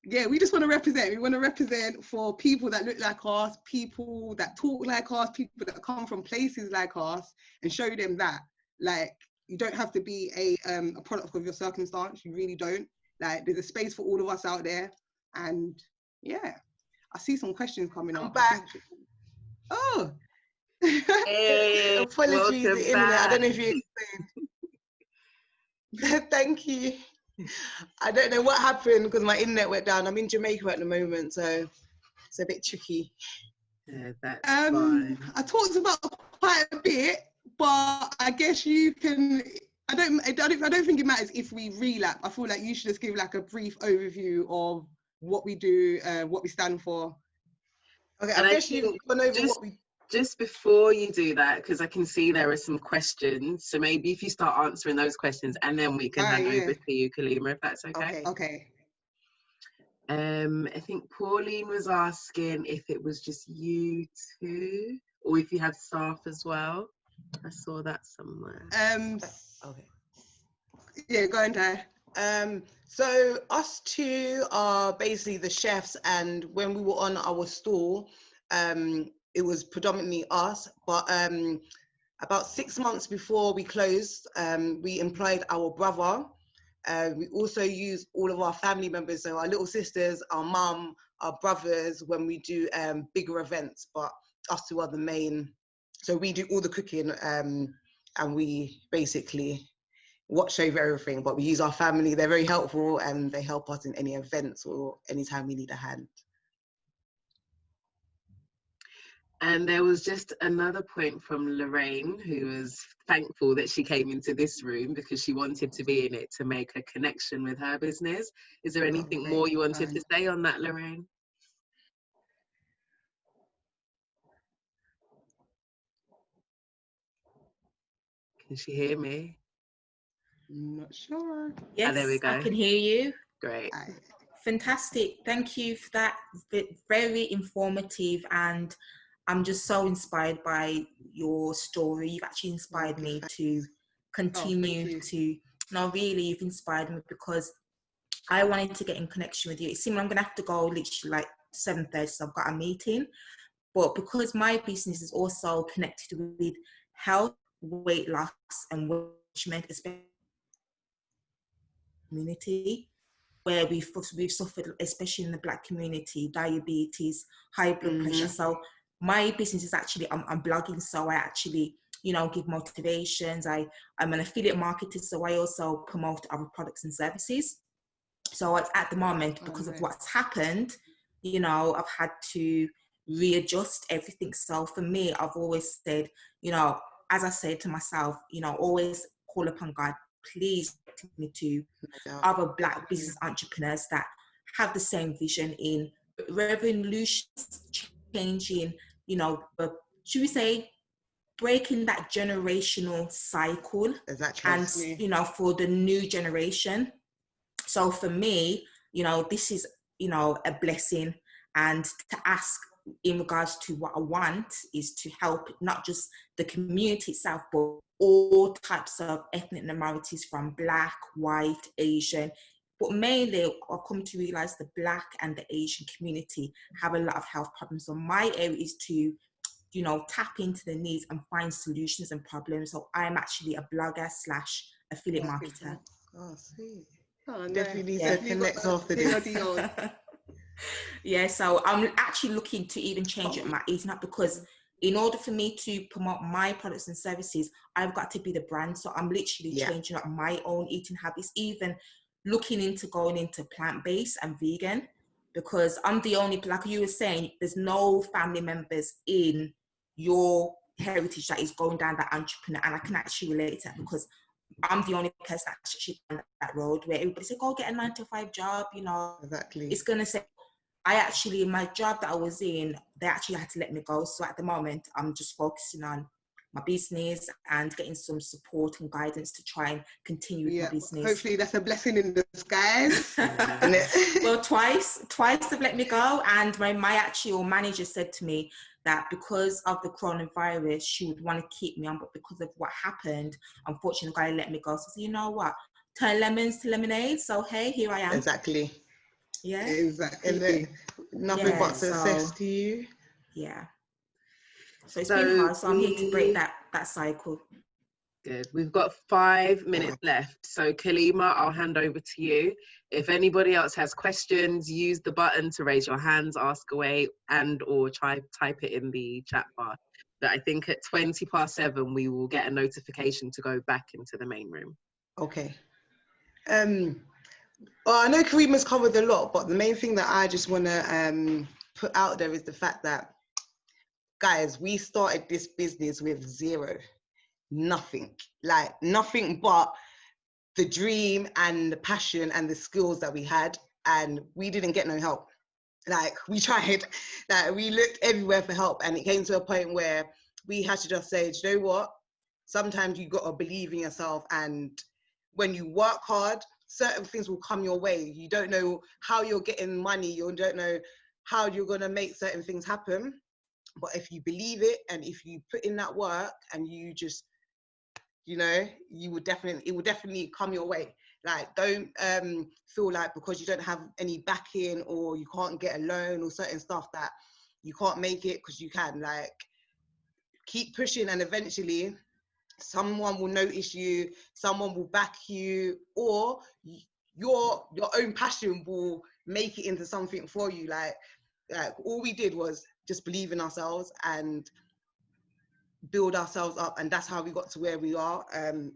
yeah, we just want to represent. We want to represent for people that look like us, people that talk like us, people that come from places like us, and show them that, like, you don't have to be a product of your circumstance. You really don't. Like, there's a space for all of us out there. And yeah, I see some questions coming up. I'm back. Oh. Hey, apologies, the internet. I don't know if you explained. Thank you. I don't know what happened because my internet went down. I'm in Jamaica at the moment, so it's a bit tricky. Yeah, that's fine. I talked about quite a bit, but I guess you can. I don't think it matters if we relap. I feel like you should just give like a brief overview of what we do, what we stand for. Okay, I guess you've gone over what we. Just before you do that, because I can see there are some questions, so maybe if you start answering those questions, and then we can hand over to you, Kaleema, if that's okay. Okay. I think Pauline was asking if it was just you two, or if you had staff as well. I saw that somewhere. Okay. Yeah, go on, Di. So us two are basically the chefs, and when we were on our stall, it was predominantly us, but about 6 months before we closed, we employed our brother. We also use all of our family members, so our little sisters, our mum, our brothers, when we do bigger events, but us two are the main. So we do all the cooking, and we basically watch over everything, but we use our family. They're very helpful, and they help us in any events or anytime we need a hand. And there was just another point from Lorraine, who was thankful that she came into this room because she wanted to be in it to make a connection with her business. Is there anything more you wanted to say on that, Lorraine? Can she hear me? I'm not sure. Yes, there we go. I can hear you. Great. Fantastic. Thank you for that. Very informative, and I'm just so inspired by your story. You've actually inspired me to continue to, no, really, you've inspired me because I wanted to get in connection with you. It seemed I'm going to have to go literally like 7:30, so I've got a meeting. But because my business is also connected with health, weight loss, and management, especially community, where we've suffered, especially in the Black community, diabetes, high blood pressure. So my business is actually, I'm blogging, so I actually, give motivations. I'm an affiliate marketer, so I also promote other products and services. So at the moment, because of what's happened, I've had to readjust everything. So for me, I've always said, as I said to myself, always call upon God. Please take me to other Black business entrepreneurs that have the same vision in revolution, changing, should we say, breaking that generational cycle. Exactly. And, for the new generation. So for me, this is, a blessing. And to ask in regards to what I want is to help not just the community itself, but all types of ethnic minorities, from Black, white, Asian. But mainly, I've come to realize the Black and the Asian community have a lot of health problems. So my area is to, tap into the needs and find solutions and problems. So I'm actually a blogger / affiliate marketer. Oh, sweet. Oh, definitely need to connect after this. Yeah, so I'm actually looking to even change my eating up, because in order for me to promote my products and services, I've got to be the brand. So I'm literally changing up my own eating habits, even looking into going into plant-based and vegan, because I'm the only, like you were saying, there's no family members in your heritage that is going down that entrepreneur, and I can actually relate to that because I'm the only person that actually on that road where everybody say, go get a 9-to-5 job, Exactly. It's going to say, my job that I was in, they actually had to let me go. So at the moment, I'm just focusing on my business and getting some support and guidance to try and continue with my business. Hopefully that's a blessing in disguise. Well, twice they've let me go. And my manager said to me that because of the coronavirus, she would want to keep me on, but because of what happened, unfortunately, the guy let me go. So I said, you know what? Turn lemons to lemonade. So hey, here I am. Exactly. Yeah. Exactly. And then nothing but so, success to you. Yeah. So it's been hard. So I'm here to break that cycle. Good. We've got 5 minutes left. So Kaleema, I'll hand over to you. If anybody else has questions, use the button to raise your hands, ask away, and or type it in the chat bar. But I think at 7:20, we will get a notification to go back into the main room. Okay. Well, I know Kareema's covered a lot, but the main thing that I just want to put out there is the fact that, guys, we started this business with zero, nothing but the dream and the passion and the skills that we had, and we didn't get no help. Like, we tried, like, we looked everywhere for help, and it came to a point where we had to just say, do you know what? Sometimes you got to believe in yourself, and when you work hard, certain things will come your way. You don't know how you're getting money, you don't know how you're going to make certain things happen, but if you believe it and if you put in that work and you just, you know, it will definitely come your way. Like, don't feel like because you don't have any backing or you can't get a loan or certain stuff that you can't make it, because you can. Like, keep pushing, and eventually someone will notice you, someone will back you, or your own passion will make it into something for you. Like all we did was just believe in ourselves and build ourselves up, and that's how we got to where we are.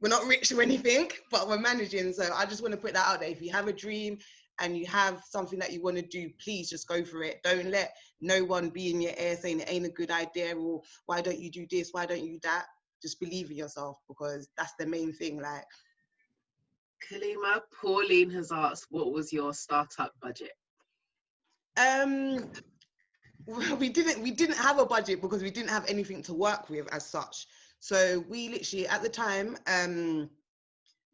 We're not rich or anything, but we're managing. So I just want to put that out there. If you have a dream and you have something that you want to do, please just go for it. Don't let no one be in your ear saying it ain't a good idea, or why don't you do this, why don't you do that. Just believe in yourself, because that's the main thing. Like, Kaleema, Pauline has asked, what was your startup budget? we didn't have a budget because we didn't have anything to work with as such. So we literally, at the time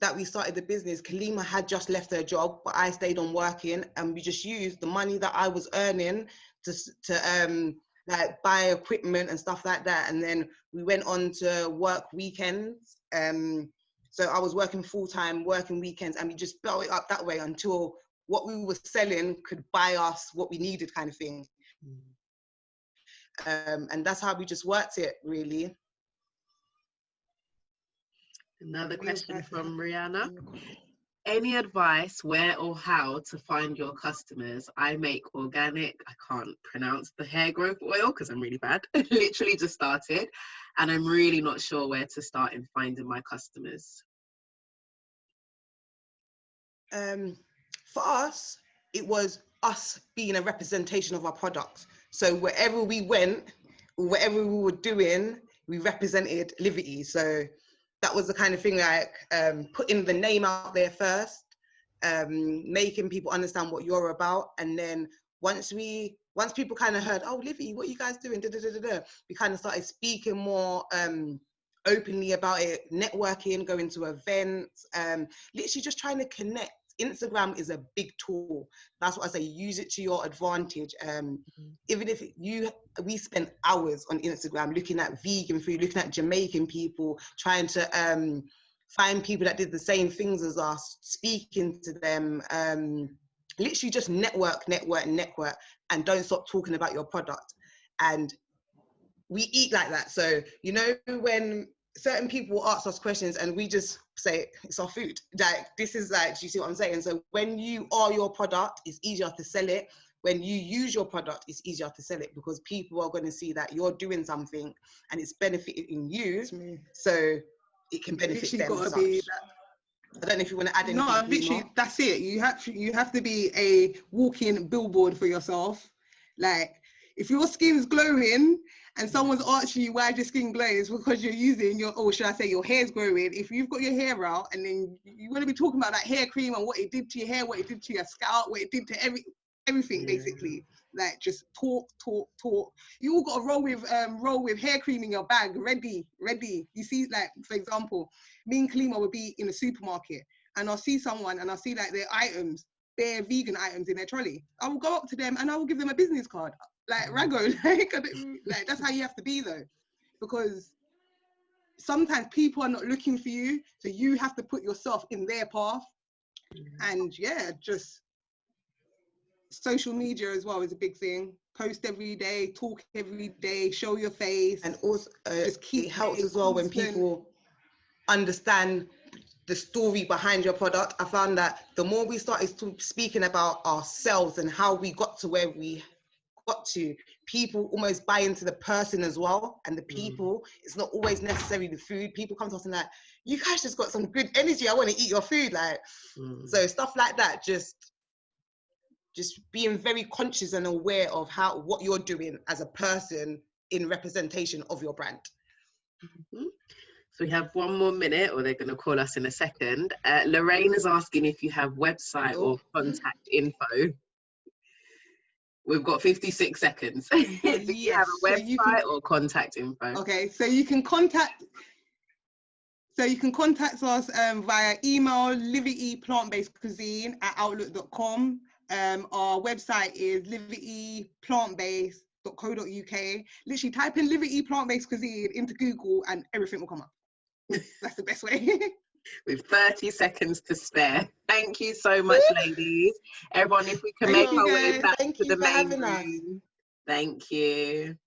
that we started the business, Kaleema had just left her job, but I stayed on working, and we just used the money that I was earning to like buy equipment and stuff like that. And then we went on to work weekends. So I was working full-time, working weekends, and we just built it up that way until what we were selling could buy us what we needed, kind of thing. And that's how we just worked it, really. Another question from Rihanna. Any advice where or how to find your customers? I make organic, I can't pronounce the hair growth oil because I'm really bad. Literally just started, and I'm really not sure where to start in finding my customers. For us, it was us being a representation of our products. So wherever we went, or whatever we were doing, we represented Livity. So that was the kind of thing, like putting the name out there first, making people understand what you're about. And then once people kind of heard, oh, Livity, what are you guys doing? We kind of started speaking more openly about it, networking, going to events, literally just trying to connect. Instagram is a big tool. That's what I say, use it to your advantage. Even if we spend hours on Instagram looking at vegan food, looking at Jamaican people, trying to find people that did the same things as us, speaking to them, literally just network, and don't stop talking about your product. And we eat like that. So, you know, when certain people ask us questions and we just say, it's our food. Like, this is like, do you see what I'm saying? So when you are your product, it's easier to sell it. When you use your product, it's easier to sell it, because people are going to see that you're doing something and it's benefiting you. So it can benefit them. As such. I don't know if you want to add anything. No, literally, that's it. You have to be a walking billboard for yourself. Like, if your skin's glowing and someone's asking you why your skin glows, because you're using your hair's growing. If you've got your hair out and then you want to be talking about that hair cream and what it did to your hair, what it did to your scalp, what it did to everything, basically. Like, just talk. You all got to roll with hair cream in your bag, ready. You see, like, for example, me and Kaleema would be in a supermarket and I'll see someone and I'll see like their items, their vegan items in their trolley. I will go up to them and I will give them a business card. Like, Rago, like that's how you have to be, though, because sometimes people are not looking for you, so you have to put yourself in their path. And yeah, just social media as well is a big thing. Post every day, talk every day, show your face. And also, just keep it helps as well when people understand the story behind your product. I found that the more we started speaking about ourselves and how we got to where we got to, people almost buy into the person as well. And the people, it's not always necessarily the food. People come to us and like, you guys just got some good energy. I want to eat your food. Like, so stuff like that, just being very conscious and aware of what you're doing as a person in representation of your brand. So we have 1 more minute, or they're going to call us in a second. Lorraine is asking if you have website or contact info. We've got 56 seconds. Do you have a website or contact info? Okay, so you can contact us via email, Livity Plantbased Cuisine @outlook.com. Our website is livityplantbased.co.uk. Literally type in Livity Plant-Based Cuisine into Google and everything will come up. That's the best way. With 30 seconds to spare. Thank you so much, ladies. Everyone, if we can make our way back to the main room. Thank you.